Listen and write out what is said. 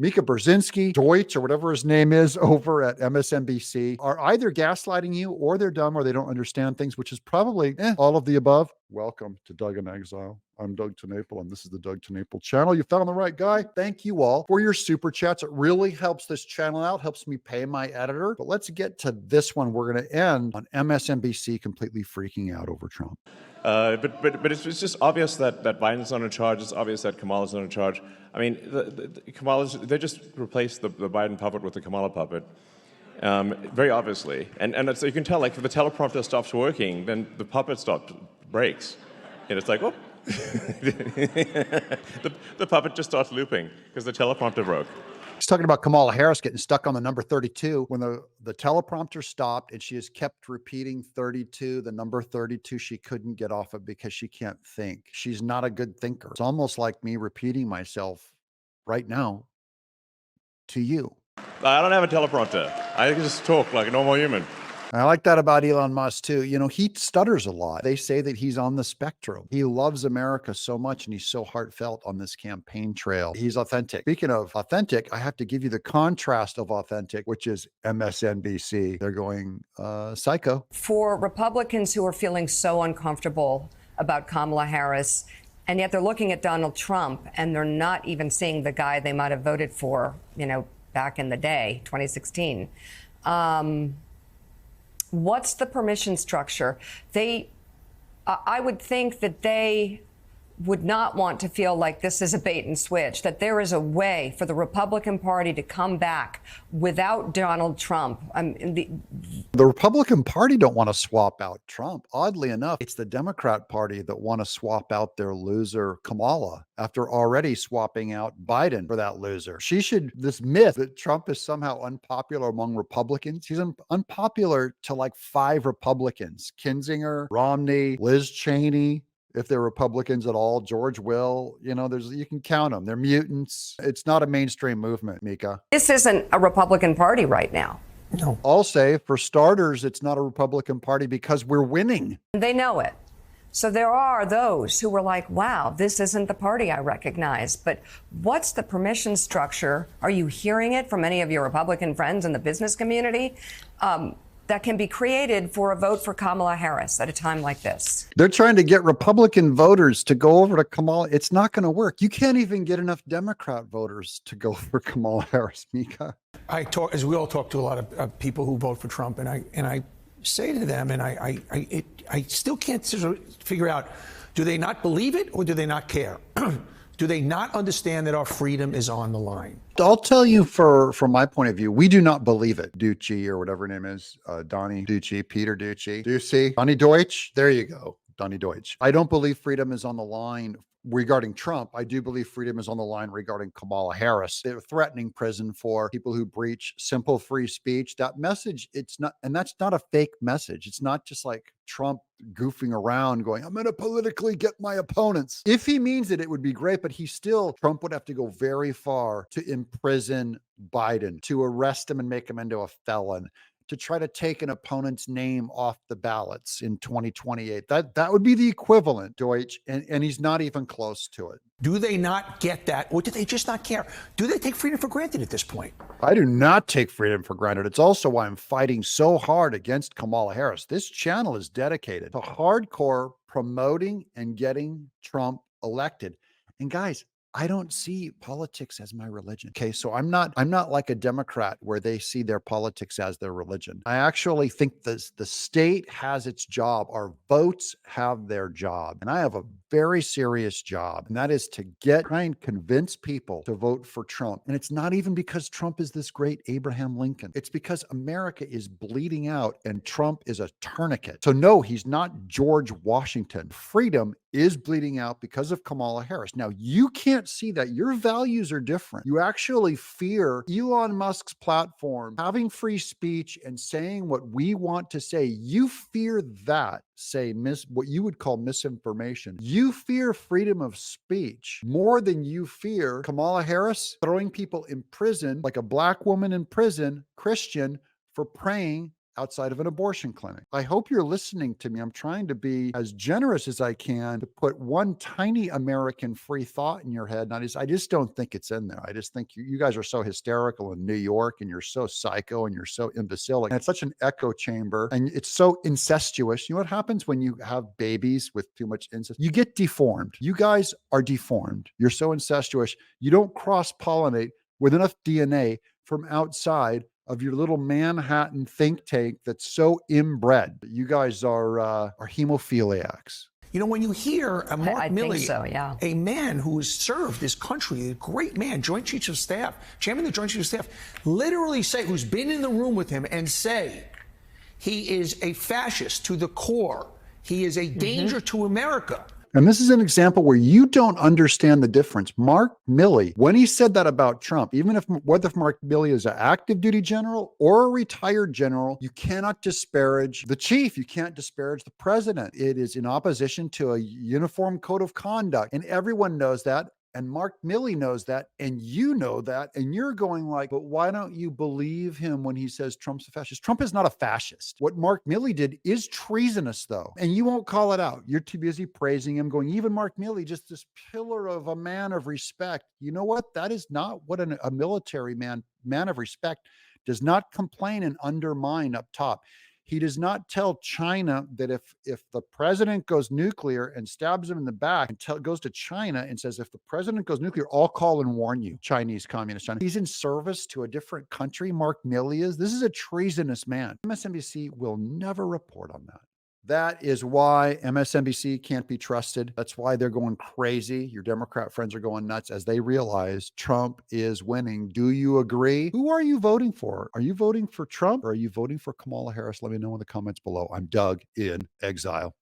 Mika Brzezinski, Deutsch, or whatever his name is over at MSNBC are either gaslighting you or they're dumb or they don't understand things, which is probably all of the above. Welcome to Doug in Exile. I'm Doug TenNapel, and this is the Doug TenNapel channel. You found the right guy. Thank you all for your super chats. It really helps this channel out, helps me pay my editor. But let's get to this one. We're going to end on MSNBC completely freaking out over Trump. But it's just obvious that Biden's not in charge. It's obvious that Kamala's not in charge. I mean, they just replaced the Biden puppet with the Kamala puppet, very obviously. And it's, you can tell, like, if the teleprompter stops working, then the puppet breaks. And it's like, oh, the puppet just starts looping because the teleprompter broke. He's talking about Kamala Harris getting stuck on the number 32 when the teleprompter stopped and she has kept repeating 32, the number 32. She couldn't get off it because she can't think. She's not a good thinker. It's almost like me repeating myself right now to you. I don't have a teleprompter. I can just talk like a normal human. I like that about Elon Musk too. You know, he stutters a lot. They say that he's on the spectrum. He loves America so much and he's so heartfelt on this campaign trail. He's authentic. Speaking of authentic, I have to give you the contrast of authentic, which is MSNBC. They're going psycho. For Republicans who are feeling so uncomfortable about Kamala Harris, and yet they're looking at Donald Trump and they're not even seeing the guy they might have voted for, you know, back in the day, 2016. What's the permission structure? I would think that they would not want to feel like this is a bait and switch, that there is a way for the Republican Party to come back without Donald Trump. The Republican Party don't want to swap out Trump. Oddly enough, it's the Democrat Party that want to swap out their loser Kamala after already swapping out Biden for that loser. This myth that Trump is somehow unpopular among Republicans, he's unpopular to like 5 Republicans: Kinzinger, Romney, Liz Cheney, if they're Republicans at all, George Will, you know, you can count them. They're mutants. It's not a mainstream movement, Mika. This isn't a Republican Party right now. No. I'll say, for starters, it's not a Republican Party because we're winning. They know it. So there are those who were like, wow, this isn't the party I recognize. But what's the permission structure? Are you hearing it from any of your Republican friends in the business community? That can be created for a vote for Kamala Harris at a time like this? They're trying to get Republican voters to go over to Kamala. It's not going to work. You can't even get enough Democrat voters to go for Kamala Harris, Mika. As we all talk to a lot of people who vote for Trump, and I say to them, and I still can't sort of figure out, do they not believe it or do they not care? Do they not understand that our freedom is on the line? I'll tell you from my point of view, we do not believe it. Ducey, or whatever her name is, Donnie Ducey, Peter Ducey, Donnie Deutsch. There you go, Donnie Deutsch. I don't believe freedom is on the line regarding Trump. I do believe freedom is on the line regarding Kamala Harris. They're threatening prison for people who breach simple free speech. That message, it's not, and that's not a fake message. It's not just like Trump goofing around going, I'm going to politically get my opponents. If he means it, it would be great, but Trump would have to go very far to imprison Biden, to arrest him and make him into a felon, to try to take an opponent's name off the ballots in 2028. That would be the equivalent, Deutsch, and he's not even close to it. Do they not get that, or do they just not care? Do they take freedom for granted at this point? I do not take freedom for granted. It's also why I'm fighting so hard against Kamala Harris. This channel is dedicated to hardcore promoting and getting Trump elected. And guys, I don't see politics as my religion. Okay, so I'm not like a Democrat where they see their politics as their religion. I actually think the state has its job. Our votes have their job. And I have a very serious job, and that is to try and convince people to vote for Trump. And it's not even because Trump is this great Abraham Lincoln. It's because America is bleeding out and Trump is a tourniquet. So no, he's not George Washington. Freedom is bleeding out because of Kamala Harris. Now, you can't see that. Your values are different. You actually fear Elon Musk's platform, having free speech and saying what we want to say. You fear that, what you would call misinformation. You fear freedom of speech more than you fear Kamala Harris throwing people in prison, like a black woman in prison, Christian, for praying outside of an abortion clinic. I hope you're listening to me. I'm trying to be as generous as I can to put one tiny American free thought in your head. And I just don't think it's in there. I just think you guys are so hysterical in New York, and you're so psycho, and you're so imbecilic. And it's such an echo chamber, and it's so incestuous. You know what happens when you have babies with too much incest? You get deformed. You guys are deformed. You're so incestuous. You don't cross pollinate with enough DNA from outside of your little Manhattan think tank that's so inbred. You guys are hemophiliacs. You know, when you hear a Mark I think Milley, so, yeah. a man who has served this country, a great man, Joint Chiefs of Staff, Chairman of the Joint Chiefs of Staff, literally say, who's been in the room with him and say, he is a fascist to the core. He is a danger to America. And this is an example where you don't understand the difference. Mark Milley, when he said that about Trump, even if whether Mark Milley is an active duty general or a retired general, you cannot disparage the chief. You can't disparage the president. It is in opposition to a uniform code of conduct. And everyone knows that. And Mark Milley knows that, and you know that, and you're going like, but why don't you believe him when he says Trump's a fascist? Trump is not a fascist. What Mark Milley did is treasonous, though, and you won't call it out. You're too busy praising him, going, even Mark Milley, just this pillar of a man of respect. You know what? That is not what a military man of respect does not complain and undermine up top. He does not tell China that if the president goes nuclear and stabs him in the back, and goes to China and says, if the president goes nuclear, I'll call and warn you, Chinese Communist China. He's in service to a different country, Mark Milley is. This is a treasonous man. MSNBC will never report on that. That is why MSNBC can't be trusted. That's why they're going crazy. Your Democrat friends are going nuts as they realize Trump is winning. Do you agree? Who are you voting for? Are you voting for Trump or are you voting for Kamala Harris? Let me know in the comments below. I'm Doug in exile.